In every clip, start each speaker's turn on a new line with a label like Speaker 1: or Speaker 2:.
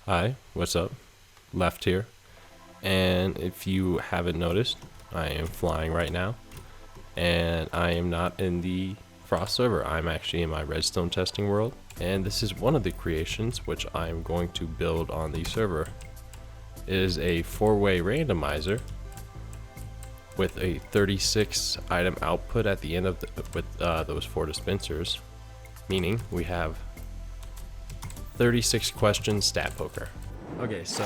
Speaker 1: Hi, what's up? Left here. And if you haven't noticed, I am flying right now. And I am not in the Frost server. I'm actually in my redstone testing world. And this is one of the creations which I'm going to build on the server. It is a 4-way randomizer with a 36 item output at the end of those 4 dispensers. Meaning we have 36 questions stat poker. Okay, so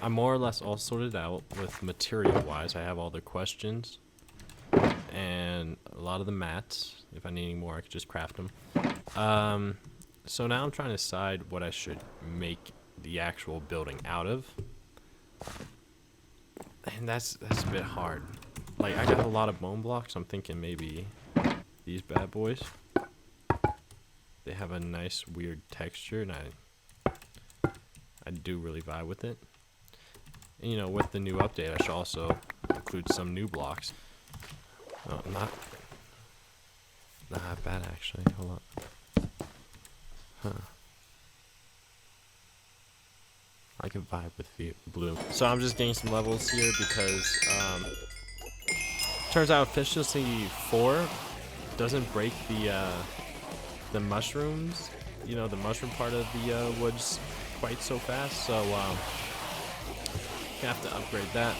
Speaker 1: I'm more or less all sorted out with material wise. I have all the questions and a lot of the mats. If I need any more, I could just craft them. So now I'm trying to decide what I should make the actual building out of. And that's a bit hard. Like, I got a lot of bone blocks. I'm thinking maybe these bad boys. They have a nice weird texture, and I do really vibe with it. And, you know, with the new update, I should also include some new blocks. Oh, not that bad actually. Hold on. Huh. I can vibe with the blue. So I'm just getting some levels here because turns out efficiency 4 doesn't break the mushrooms, you know, the mushroom part of the woods quite so fast, so gonna have to upgrade that.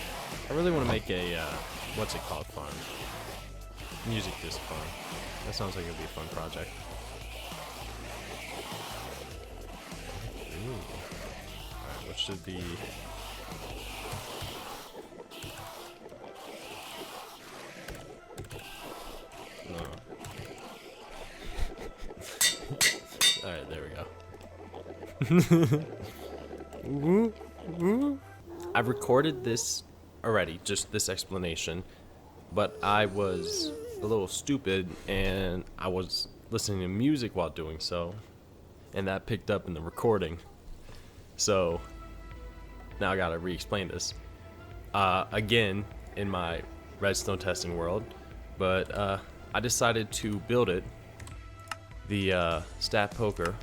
Speaker 1: I really want to make a what's it called, farm, music disc farm. That sounds like it would be a fun project. Ooh. Alright, what should be no. Alright, there we go. Woo, woo. I've recorded this already, just this explanation, but I was a little stupid and I was listening to music while doing so, and that picked up in the recording. So now I gotta re-explain this again in my redstone testing world, but I decided to build it, the stat poker,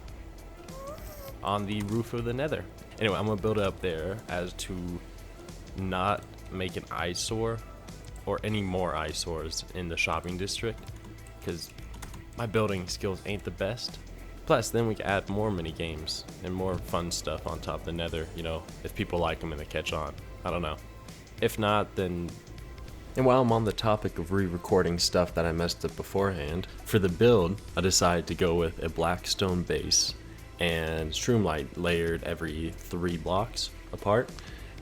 Speaker 1: on the roof of the nether. Anyway, I'm gonna build it up there as to not make an eyesore or any more eyesores in the shopping district, because my building skills ain't the best. Plus, then we can add more mini games and more fun stuff on top of the nether, you know, if people like them and they catch on. I don't know. If not, then... And while I'm on the topic of re-recording stuff that I messed up beforehand, for the build, I decided to go with a black stone base and Shroomlight layered every 3 blocks apart.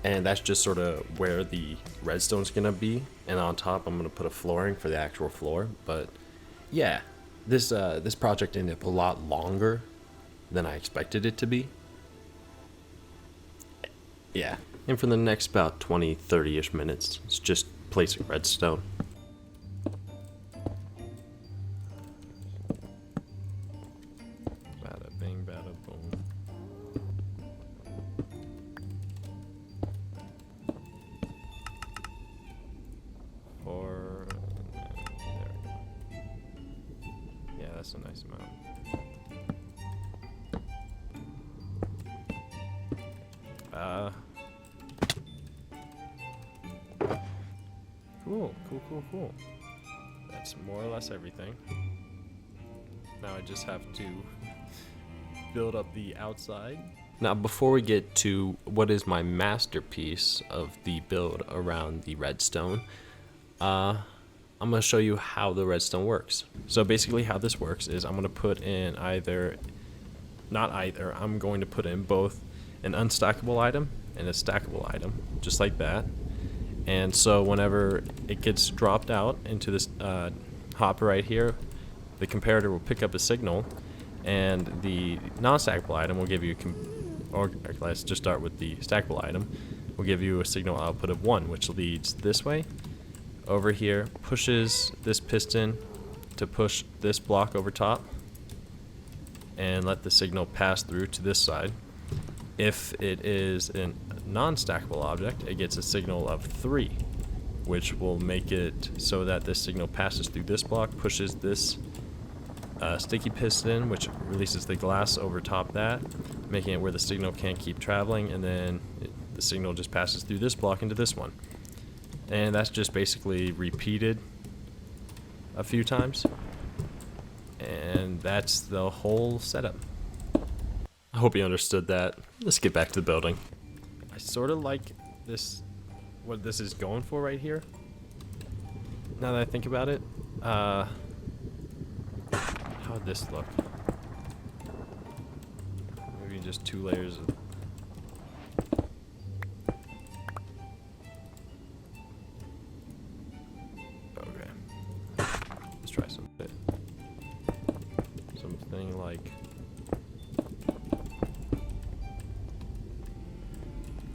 Speaker 1: And that's just sort of where the redstone's gonna be. And on top, I'm gonna put a flooring for the actual floor. But yeah, this project ended up a lot longer than I expected it to be. Yeah, and for the next about 20-30ish minutes, it's just placing redstone. Bada bing, bada boom. Or there we go. Yeah, that's a nice amount. Cool. That's more or less everything. Now I just have to build up the outside. Now, before we get to what is my masterpiece of the build around the redstone, I'm going to show you how the redstone works. So basically how this works is I'm going to put in I'm going to put in both an unstackable item and a stackable item, just like that. And so whenever it gets dropped out into this hopper right here, the comparator will pick up a signal, and the non-stackable item will give you, or let's just start with the stackable item, will give you a signal output of 1, which leads this way, over here, pushes this piston to push this block over top, and let the signal pass through to this side. If it is a non-stackable object, it gets a signal of 3, which will make it so that this signal passes through this block, pushes this sticky piston, which releases the glass over top that, making it where the signal can't keep traveling, and then the signal just passes through this block into this one. And that's just basically repeated a few times. And that's the whole setup. I hope you understood that. Let's get back to the building. I sort of like this, what this is going for right here. Now that I think about it, how would this look? Maybe just 2 layers of... Okay. Let's try something. Something like...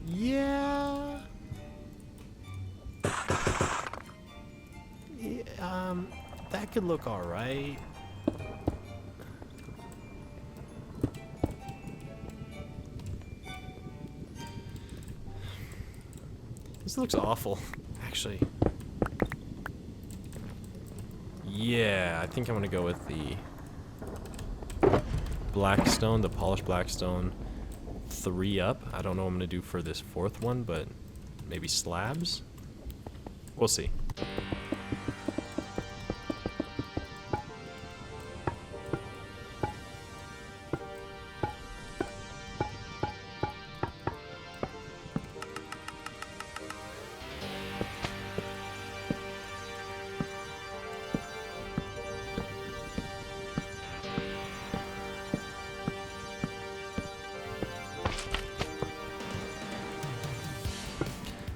Speaker 1: Yeah. That could look alright. This looks awful, actually. Yeah, I think I'm gonna go with the blackstone, the polished blackstone 3 up. I don't know what I'm gonna do for this 4th one, but maybe slabs? We'll see.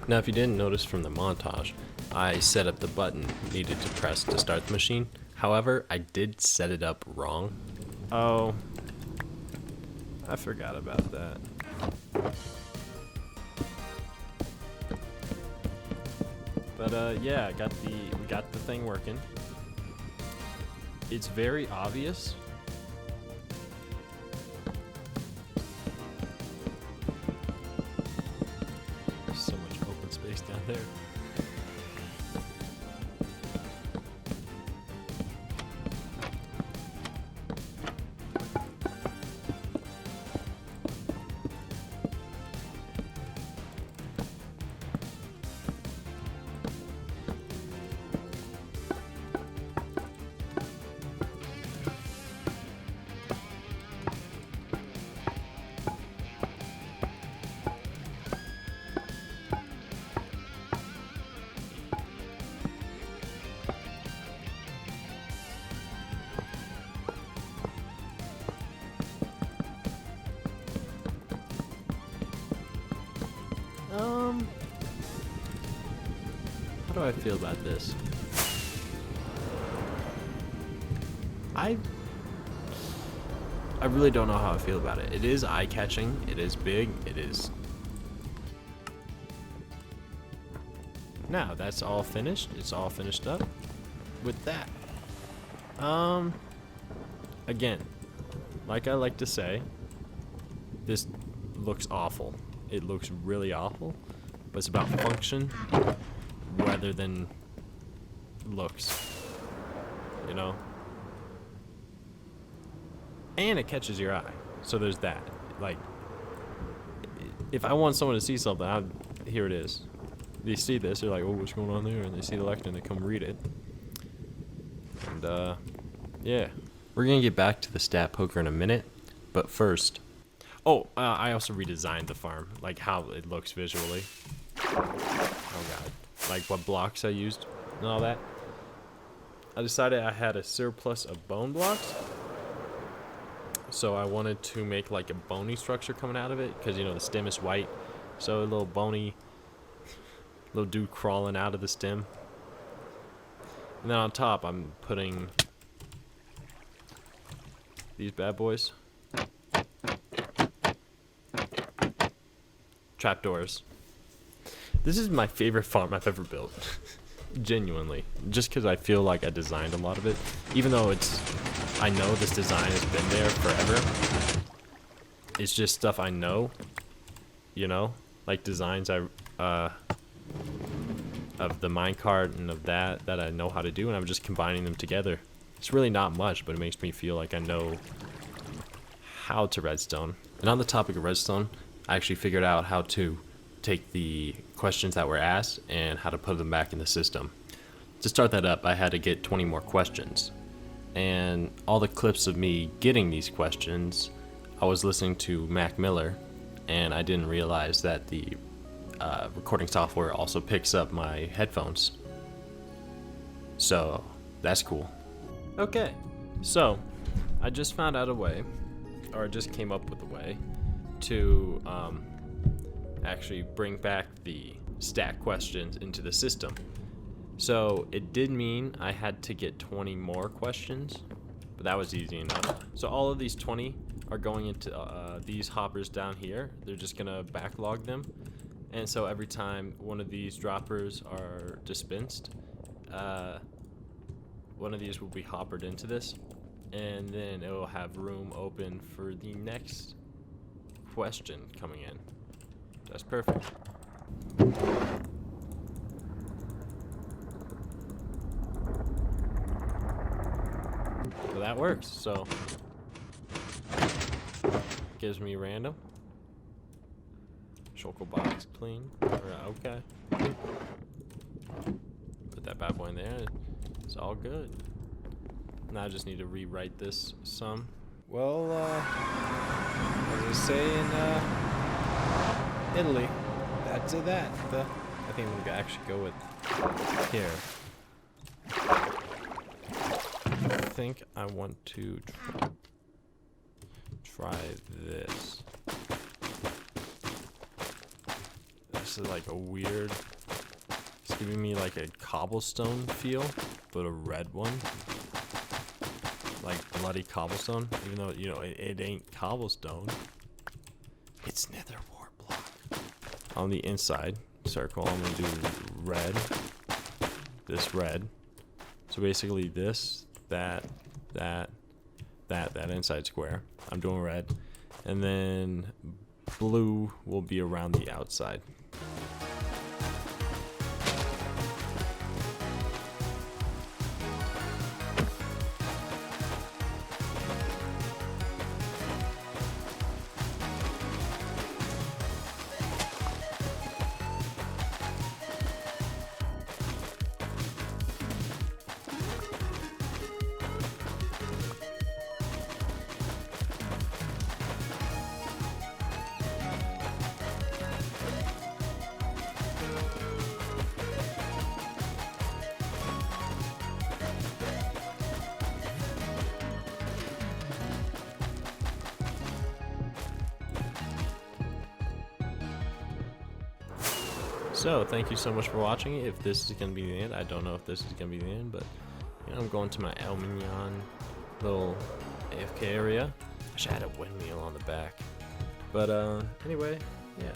Speaker 1: Now, if you didn't notice from the montage, I set up the button needed to press to start the machine. However, I did set it up wrong. Oh, I forgot about that. But yeah, we got the thing working. It's very obvious. So much open space down there. How do I feel about this? I really don't know how I feel about it. It is eye-catching, it is big, it is... Now, that's all finished. It's all finished up with that. Again, like I like to say, this looks awful. It looks really awful, but it's about function rather than looks, you know? And it catches your eye, so there's that. Like, if I want someone to see something, here it is. They see this, they're like, oh, what's going on there? And they see the lectern, they come read it. And, yeah. We're gonna get back to the stat poker in a minute, but first... Oh, I also redesigned the farm, like how it looks visually. Oh god. Like what blocks I used and all that. I decided I had a surplus of bone blocks. So I wanted to make like a bony structure coming out of it, because you know the stem is white. So a little bony, little dude crawling out of the stem. And then on top I'm putting these bad boys. Trapdoors. This is my favorite farm I've ever built. Genuinely. Just because I feel like I designed a lot of it. Even though I know this design has been there forever. It's just stuff I know. You know? Like designs of the minecart and of that I know how to do, and I'm just combining them together. It's really not much, but it makes me feel like I know how to redstone. And on the topic of redstone, I actually figured out how to take the questions that were asked and how to put them back in the system. To start that up, I had to get 20 more questions. And all the clips of me getting these questions, I was listening to Mac Miller, and I didn't realize that the recording software also picks up my headphones. So that's cool. Okay, so I just found out a way, or just came up with a way to actually bring back the stack questions into the system. So it did mean I had to get 20 more questions, but that was easy enough. So all of these 20 are going into these hoppers down here. They're just gonna backlog them. And so every time one of these droppers are dispensed, one of these will be hoppered into this, and then it will have room open for the next question coming in. That's perfect. So that works. So gives me random. Shulker box clean. Okay. Put that bad boy in there. It's all good. Now I just need to rewrite this some. Well, as they say in Italy, that's that. I think I'm gonna actually go with here. I think I want to try this. This is like a weird, it's giving me like a cobblestone feel, but a red one. Like bloody cobblestone, even though, you know, it ain't cobblestone. It's nether wart block. On the inside circle, I'm gonna do red. This red. So basically this, that inside square. I'm doing red. And then blue will be around the outside. So, thank you so much for watching. If this is going to be the end, I don't know if this is going to be the end, but you know, I'm going to my El Mignon little AFK area. I should add a windmill on the back. But, anyway, yeah.